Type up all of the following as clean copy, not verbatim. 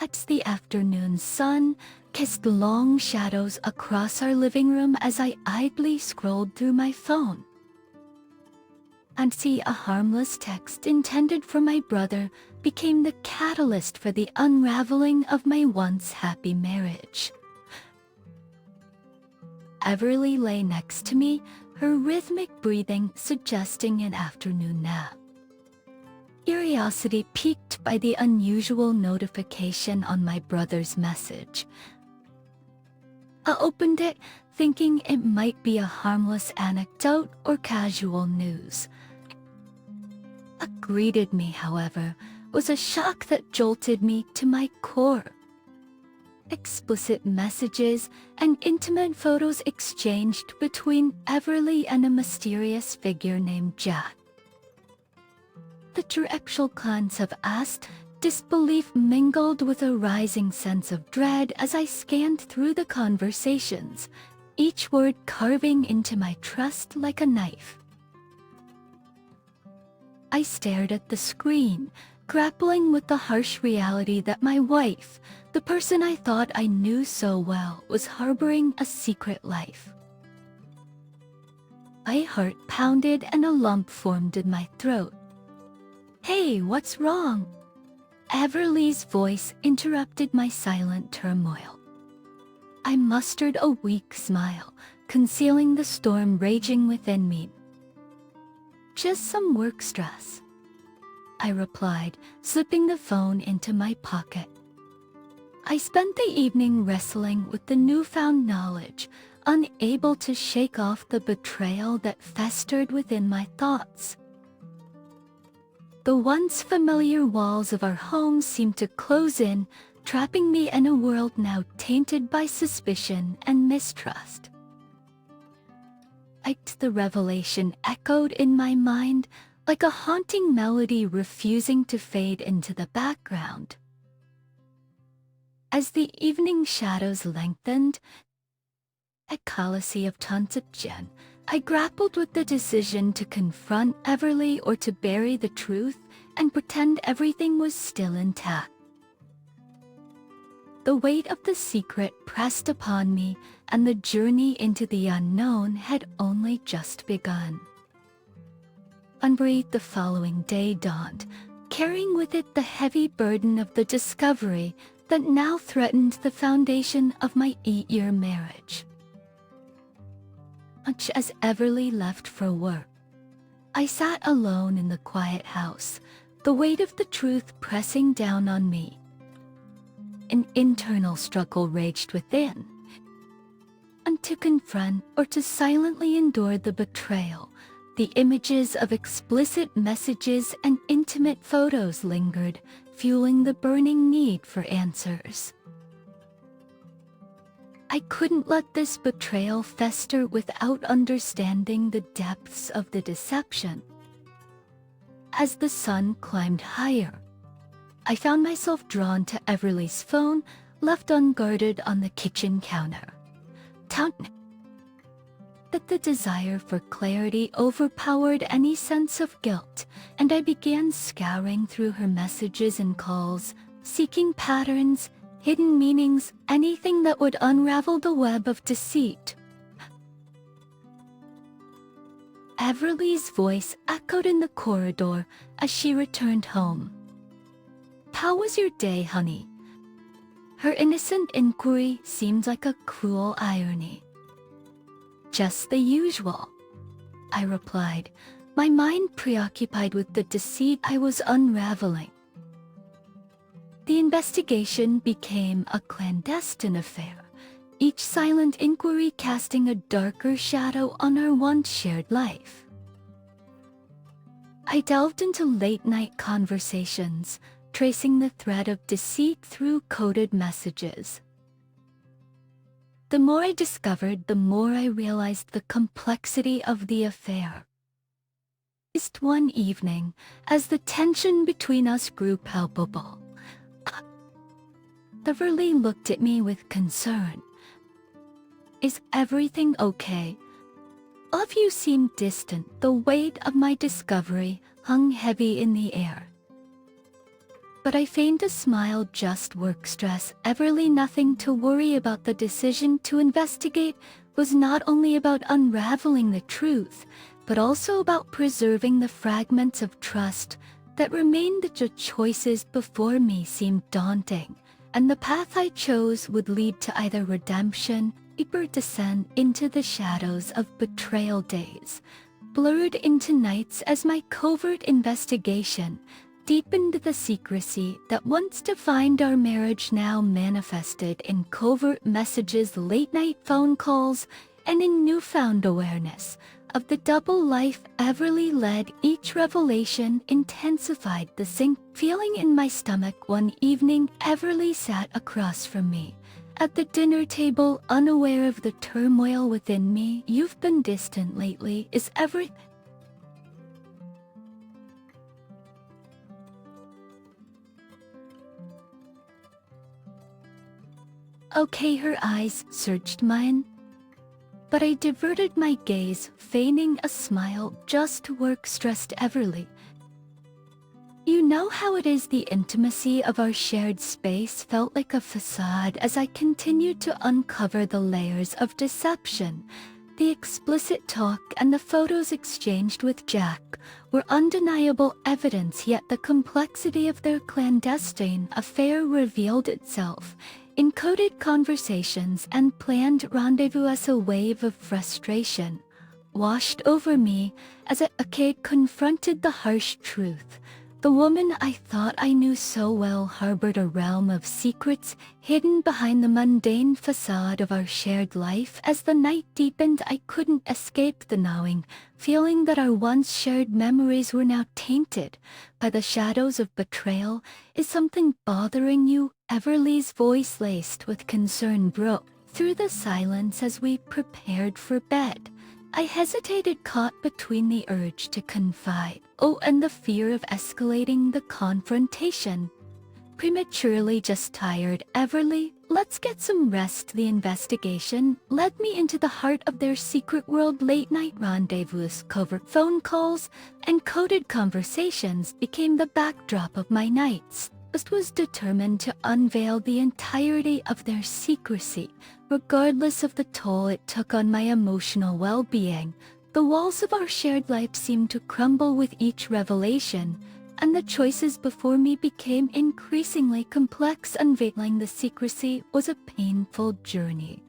As the afternoon sun cast long shadows across our living room as I idly scrolled through my phone, and see a harmless text intended for my brother became the catalyst for the unraveling of my once happy marriage. Everly lay next to me, her rhythmic breathing suggesting an afternoon nap. Curiosity piqued by the unusual notification on my brother's message. I opened it, thinking it might be a harmless anecdote or casual news. What greeted me, however, was a shock that jolted me to my core. Explicit messages and intimate photos exchanged between Everly and a mysterious figure named Jack. The directional glance of asked disbelief mingled with a rising sense of dread as I scanned through the conversations, each word carving into my trust like a knife. I stared at the screen, grappling with the harsh reality that my wife, the person I thought I knew so well, was harboring a secret life. My heart pounded and a lump formed in my throat. "Hey, what's wrong?" Everly's voice interrupted my silent turmoil. I mustered a weak smile, concealing the storm raging within me. "Just some work stress," I replied, slipping the phone into my pocket. I spent the evening wrestling with the newfound knowledge, unable to shake off the betrayal that festered within my thoughts. The once familiar walls of our home seemed to close in, trapping me in a world now tainted by suspicion and mistrust. The revelation echoed in my mind like a haunting melody refusing to fade into the background. As the evening shadows lengthened, a colossus of conception, I grappled with the decision to confront Everly or to bury the truth and pretend everything was still intact. The weight of the secret pressed upon me, and the journey into the unknown had only just begun. Unbreathed, the following day dawned, carrying with it the heavy burden of the discovery that now threatened the foundation of my 8-year marriage. Much as Everly left for work, I sat alone in the quiet house, the weight of the truth pressing down on me. An internal struggle raged within, and to confront or to silently endure the betrayal, the images of explicit messages and intimate photos lingered, fueling the burning need for answers. I couldn't let this betrayal fester without understanding the depths of the deception. As the sun climbed higher, I found myself drawn to Everly's phone, left unguarded on the kitchen counter. That the desire for clarity overpowered any sense of guilt, and I began scouring through her messages and calls, seeking patterns, hidden meanings, anything that would unravel the web of deceit. Everly's voice echoed in the corridor as she returned home. "How was your day, honey?" Her innocent inquiry seemed like a cruel irony. "Just the usual," I replied, my mind preoccupied with the deceit I was unraveling. The investigation became a clandestine affair, each silent inquiry casting a darker shadow on our once shared life. I delved into late-night conversations, tracing the thread of deceit through coded messages. The more I discovered, the more I realized the complexity of the affair. Just one evening, as the tension between us grew palpable, Everly looked at me with concern. "Is everything okay?" All of you seemed distant, the weight of my discovery hung heavy in the air. but I feigned a smile. Just work stress, Everly. Nothing to worry about. The decision to investigate was not only about unraveling the truth, but also about preserving the fragments of trust that remained. The choices before me seemed daunting, and the path I chose would lead to either redemption or deeper descent into the shadows of betrayal. Days blurred into nights as my covert investigation deepened. The secrecy that once defined our marriage now manifested in covert messages, late-night phone calls, and in newfound awareness of the double life Everly led. Each revelation intensified the sink feeling in my stomach. One evening, Everly sat across from me at the dinner table, unaware of the turmoil within me. "You've been distant lately. Is everything okay?" Her eyes searched mine, but I diverted my gaze, feigning a smile. "Just work stressed, Everly. You know how it is." The intimacy of our shared space felt like a facade as I continued to uncover the layers of deception. The explicit talk and the photos exchanged with Jack were undeniable evidence, yet the complexity of their clandestine affair revealed itself in coded conversations and planned rendezvous. As a wave of frustration washed over me as a kid confronted the harsh truth. The woman I thought I knew so well harbored a realm of secrets hidden behind the mundane facade of our shared life. As the night deepened, I couldn't escape the gnawing feeling that our once shared memories were now tainted by the shadows of betrayal. "Is something bothering you?" Everly's voice, laced with concern, broke through the silence as we prepared for bed. I hesitated, caught between the urge to confide, and the fear of escalating the confrontation prematurely. "Just tired, Everly. Let's get some rest." The investigation led me into the heart of their secret world. Late-night rendezvous, covert phone calls, and coded conversations became the backdrop of my nights. I was determined to unveil the entirety of their secrecy, regardless of the toll it took on my emotional well-being. The walls of our shared life seemed to crumble with each revelation, and the choices before me became increasingly complex. Unveiling the secrecy was a painful journey.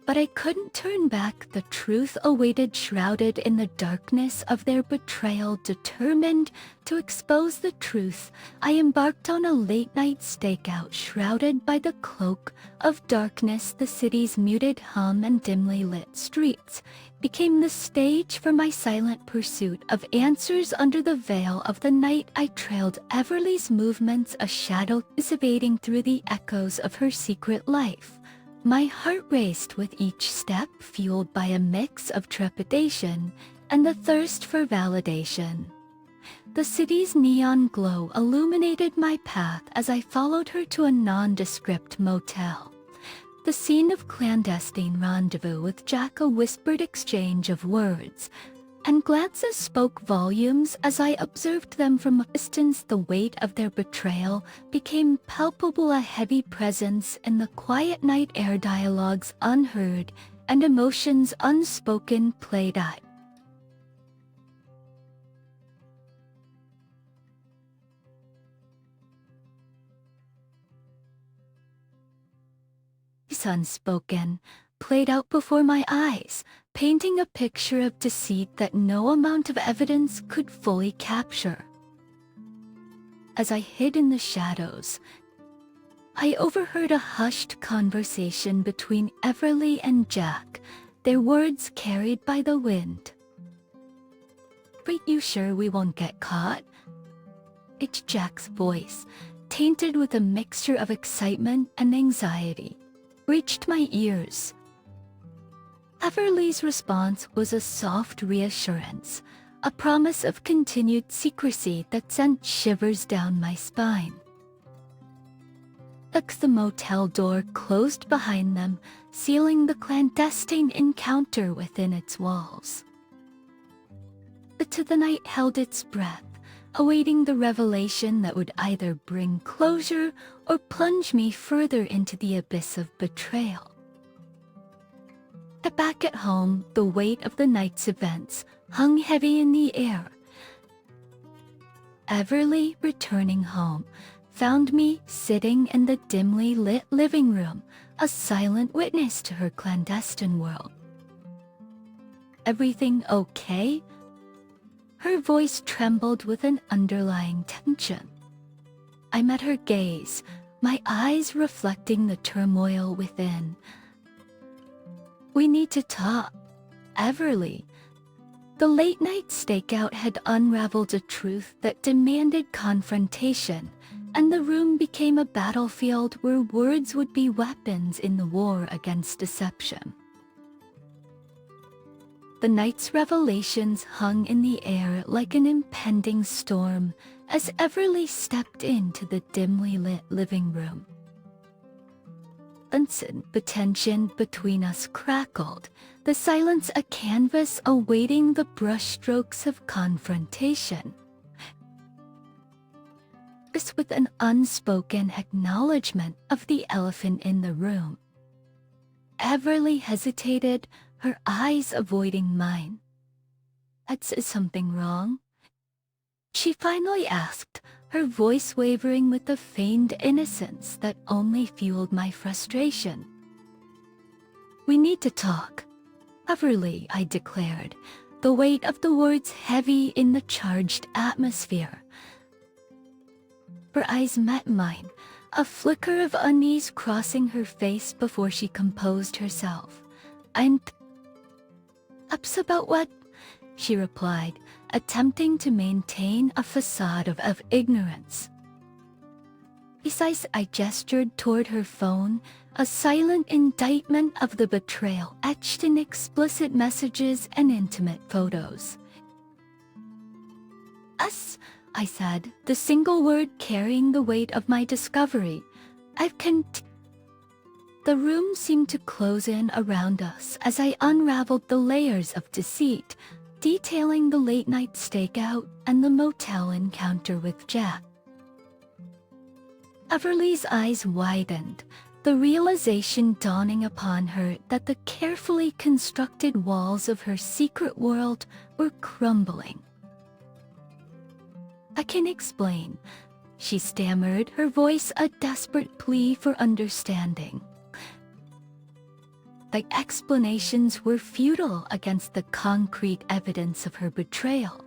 But I couldn't turn back. The truth awaited, shrouded in the darkness of their betrayal. Determined to expose the truth, I embarked on a late-night stakeout. Shrouded by the cloak of darkness, the city's muted hum and dimly lit streets became the stage for my silent pursuit of answers. Under the veil of the night, I trailed Everly's movements, a shadow dissipating through the echoes of her secret life. My heart raced with each step, fueled by a mix of trepidation and the thirst for validation. The city's neon glow illuminated my path as I followed her to a nondescript motel, the scene of clandestine rendezvous with Jack. A whispered exchange of words and glances spoke volumes. As I observed them from a distance, the weight of their betrayal became palpable, a heavy presence in the quiet night air. Dialogues unheard and emotions unspoken played out. Unspoken played out before my eyes, painting a picture of deceit that no amount of evidence could fully capture. As I hid in the shadows, I overheard a hushed conversation between Everly and Jack, their words carried by the wind. "Are you sure we won't get caught?" It's Jack's voice, tainted with a mixture of excitement and anxiety, reached my ears. Everly's response was a soft reassurance, a promise of continued secrecy that sent shivers down my spine. The motel door closed behind them, sealing the clandestine encounter within its walls. The night held its breath, awaiting the revelation that would either bring closure or plunge me further into the abyss of betrayal. Back at home, the weight of the night's events hung heavy in the air. Everly, returning home, found me sitting in the dimly lit living room, a silent witness to her clandestine world. "Everything okay?" Her voice trembled with an underlying tension. I met her gaze, my eyes reflecting the turmoil within. "We need to talk, Everly." The late-night stakeout had unraveled a truth that demanded confrontation, and the room became a battlefield where words would be weapons in the war against deception. The night's revelations hung in the air like an impending storm as Everly stepped into the dimly lit living room. The tension between us crackled, the silence a canvas awaiting the brushstrokes of confrontation. This with an unspoken acknowledgement of the elephant in the room. Everly hesitated, her eyes avoiding mine. "Is something wrong?" she finally asked, her voice wavering with the feigned innocence that only fueled my frustration. "We need to talk, Everly," I declared, the weight of the words heavy in the charged atmosphere. Her eyes met mine, a flicker of unease crossing her face before she composed herself. "I'm ups about what?" she replied, attempting to maintain a facade of ignorance. Besides, I gestured toward her phone, a silent indictment of the betrayal etched in explicit messages and intimate photos. "Us," I said, the single word carrying the weight of my discovery. The room seemed to close in around us as I unraveled the layers of deceit, detailing the late-night stakeout and the motel encounter with Jack. Everly's eyes widened, the realization dawning upon her that the carefully constructed walls of her secret world were crumbling. "I can explain," she stammered, her voice a desperate plea for understanding. The explanations were futile against the concrete evidence of her betrayal.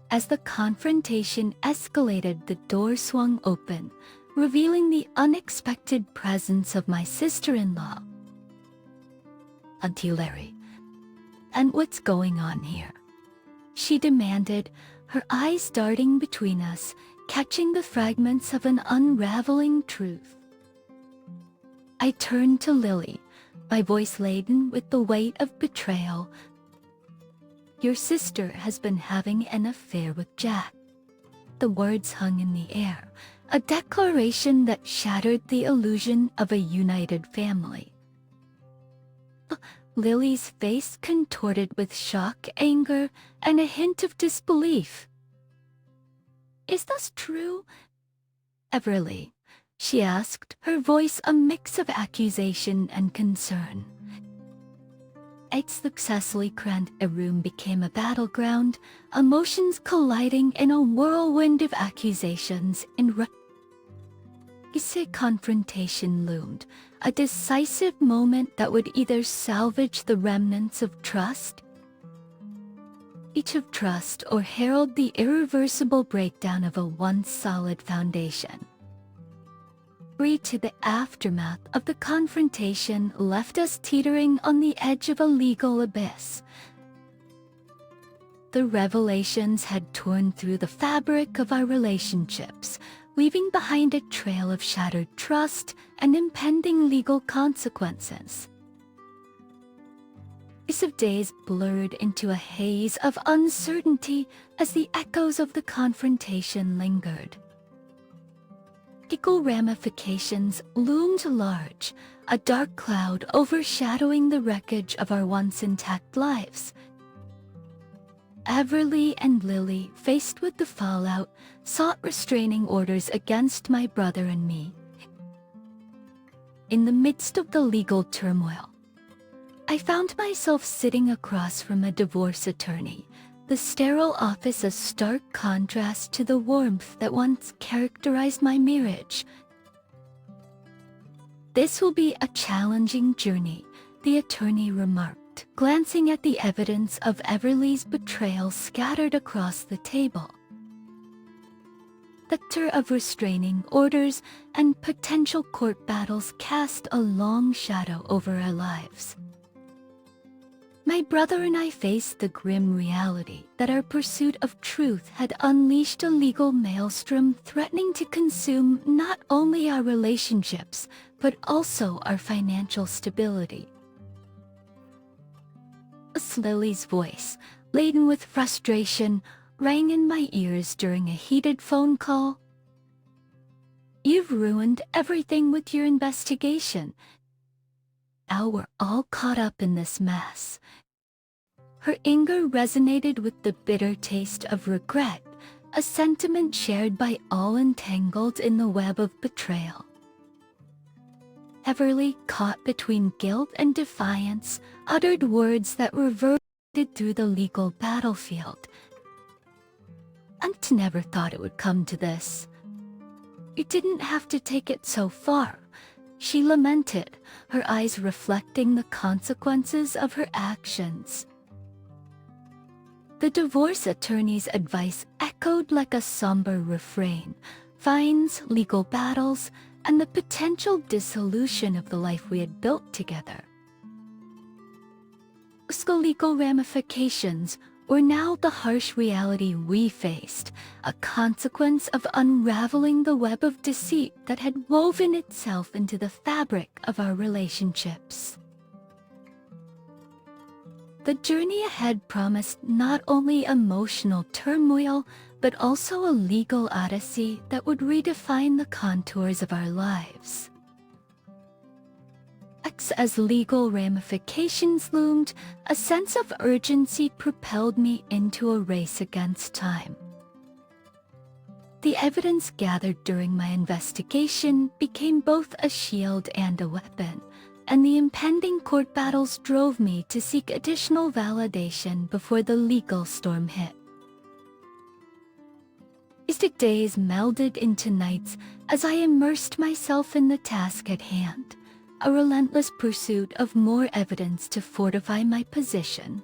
As the confrontation escalated, the door swung open, revealing the unexpected presence of my sister-in-law. "Auntie Larry, and what's going on here?" she demanded, her eyes darting between us, catching the fragments of an unraveling truth. I turned to Lily, my voice laden with the weight of betrayal. "Your sister has been having an affair with Jack." The words hung in the air, a declaration that shattered the illusion of a united family. Lily's face contorted with shock, anger, and a hint of disbelief. "Is this true, Everly?" she asked, her voice a mix of accusation and concern. It successfully crammed a room became a battleground, emotions colliding in a whirlwind of accusations confrontation loomed, a decisive moment that would either salvage the remnants of trust or herald the irreversible breakdown of a once solid foundation. To the aftermath of the confrontation left us teetering on the edge of a legal abyss. The revelations had torn through the fabric of our relationships, leaving behind a trail of shattered trust and impending legal consequences. Days blurred into a haze of uncertainty as the echoes of the confrontation lingered. practical ramifications loomed large, a dark cloud overshadowing the wreckage of our once intact lives. Everly and Lily, faced with the fallout, sought restraining orders against my brother and me. In the midst of the legal turmoil, I found myself sitting across from a divorce attorney, the sterile office a stark contrast to the warmth that once characterized my marriage. "This will be a challenging journey," the attorney remarked, glancing at the evidence of Everly's betrayal scattered across the table. The specter of restraining orders and potential court battles cast a long shadow over our lives. My brother and I faced the grim reality that our pursuit of truth had unleashed a legal maelstrom threatening to consume not only our relationships, but also our financial stability. Lily's voice, laden with frustration, rang in my ears during a heated phone call. "You've ruined everything with your investigation. Now we're all caught up in this mess." Her anger resonated with the bitter taste of regret, a sentiment shared by all entangled in the web of betrayal. Everly, caught between guilt and defiance, uttered words that reverberated through the legal battlefield. "I never thought it would come to this. You didn't have to take it so far," she lamented, her eyes reflecting the consequences of her actions. The divorce attorney's advice echoed like a somber refrain: fines, legal battles, and the potential dissolution of the life we had built together. Legal ramifications were now the harsh reality we faced, a consequence of unraveling the web of deceit that had woven itself into the fabric of our relationships. The journey ahead promised not only emotional turmoil, but also a legal odyssey that would redefine the contours of our lives. As legal ramifications loomed, a sense of urgency propelled me into a race against time. The evidence gathered during my investigation became both a shield and a weapon, and the impending court battles drove me to seek additional validation before the legal storm hit. Mystic days melded into nights as I immersed myself in the task at hand, a relentless pursuit of more evidence to fortify my position.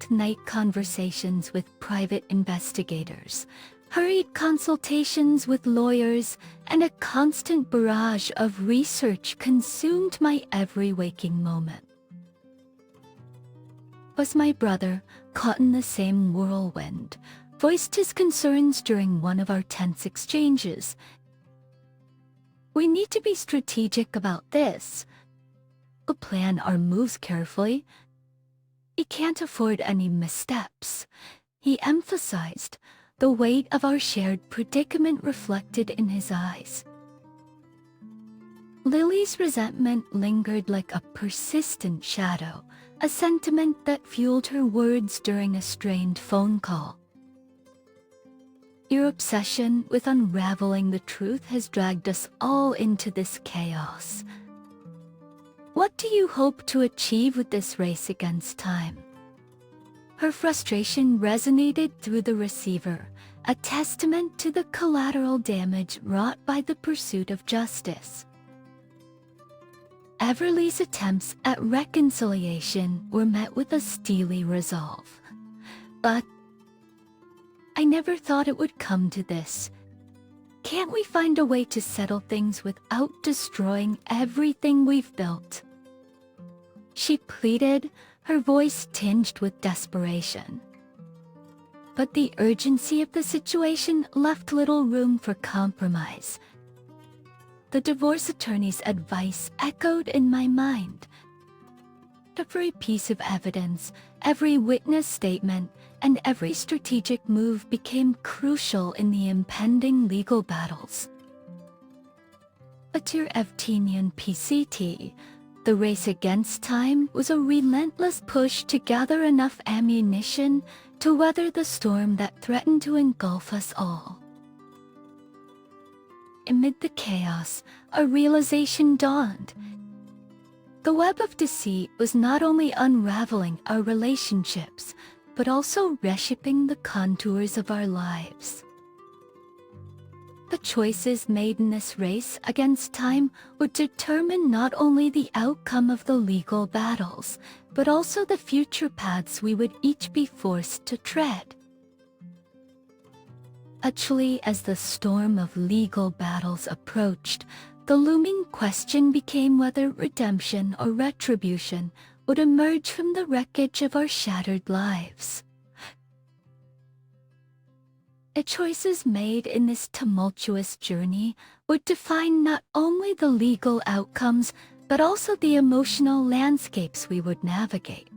Night conversations with private investigators, hurried consultations with lawyers, and a constant barrage of research consumed my every waking moment. Was my brother, caught in the same whirlwind, voiced his concerns during one of our tense exchanges. "We need to be strategic about this. We'll plan our moves carefully. We can't afford any missteps," he emphasized, the weight of our shared predicament reflected in his eyes. Lily's resentment lingered like a persistent shadow, a sentiment that fueled her words during a strained phone call. "Your obsession with unraveling the truth has dragged us all into this chaos. What do you hope to achieve with this race against time?" Her frustration resonated through the receiver, a testament to the collateral damage wrought by the pursuit of justice. Everly's attempts at reconciliation were met with a steely resolve. "But I never thought it would come to this. Can't we find a way to settle things without destroying everything we've built?" she pleaded, her voice tinged with desperation. But the urgency of the situation left little room for compromise. The divorce attorney's advice echoed in my mind: Every piece of evidence, every witness statement, and every strategic move became crucial in the impending legal battles. At your Evtinian PCT, the race against time was a relentless push to gather enough ammunition to weather the storm that threatened to engulf us all. Amid the chaos, a realization dawned. The web of deceit was not only unraveling our relationships, but also reshaping the contours of our lives. The choices made in this race against time would determine not only the outcome of the legal battles, but also the future paths we would each be forced to tread. Actually, as the storm of legal battles approached, the looming question became whether redemption or retribution would emerge from the wreckage of our shattered lives. The choices made in this tumultuous journey would define not only the legal outcomes, but also the emotional landscapes we would navigate.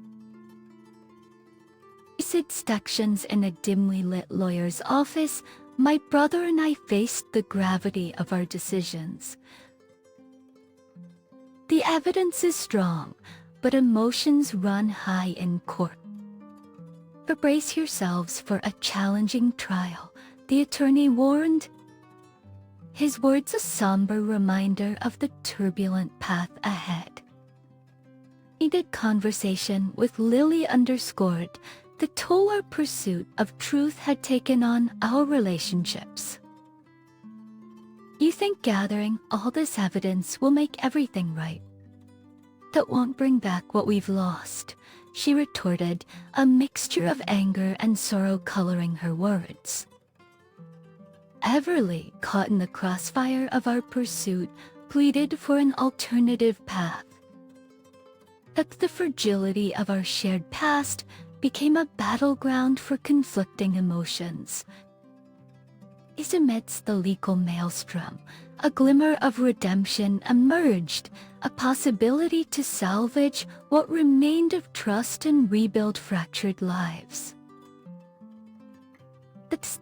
Amid sections in a dimly lit lawyer's office, my brother and I faced the gravity of our decisions. The evidence is strong, but emotions run high in court. Brace yourselves for a challenging trial, the attorney warned. His words a somber reminder of the turbulent path ahead. Heated conversation with Lily underscored the toll our pursuit of truth had taken on our relationships. You think gathering all this evidence will make everything right? That won't bring back what we've lost, she retorted, a mixture of anger and sorrow coloring her words. Everly, caught in the crossfire of our pursuit, pleaded for an alternative path. That the fragility of our shared past became a battleground for conflicting emotions. Amidst the legal maelstrom, a glimmer of redemption emerged, a possibility to salvage what remained of trust and rebuild fractured lives.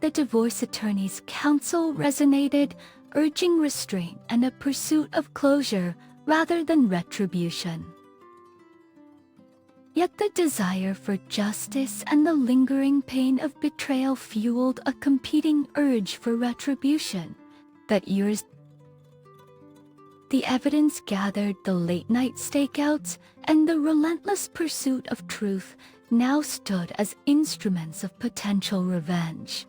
The divorce attorney's counsel resonated, urging restraint and a pursuit of closure rather than retribution. Yet the desire for justice and the lingering pain of betrayal fueled a competing urge for retribution. That years, the evidence gathered, the late-night stakeouts, and the relentless pursuit of truth now stood as instruments of potential revenge.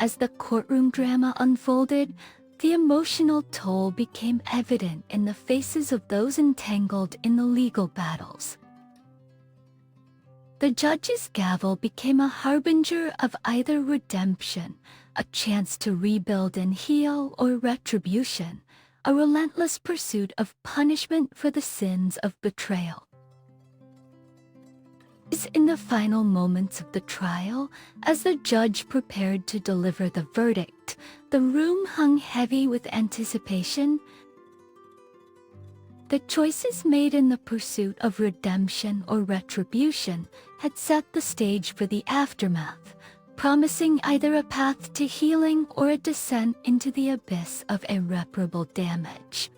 As the courtroom drama unfolded, the emotional toll became evident in the faces of those entangled in the legal battles. The judge's gavel became a harbinger of either redemption, a chance to rebuild and heal, or retribution, a relentless pursuit of punishment for the sins of betrayal. In the final moments of the trial, as the judge prepared to deliver the verdict, the room hung heavy with anticipation. The choices made in the pursuit of redemption or retribution had set the stage for the aftermath, promising either a path to healing or a descent into the abyss of irreparable damage.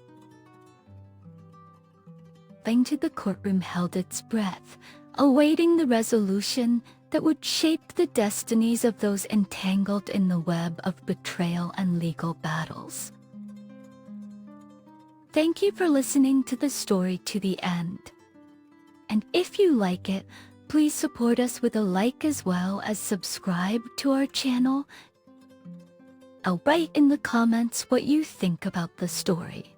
The courtroom held its breath, awaiting the resolution that would shape the destinies of those entangled in the web of betrayal and legal battles. Thank you for listening to the story to the end. And if you like it, please support us with a like as well as subscribe to our channel. I'll write in the comments what you think about the story.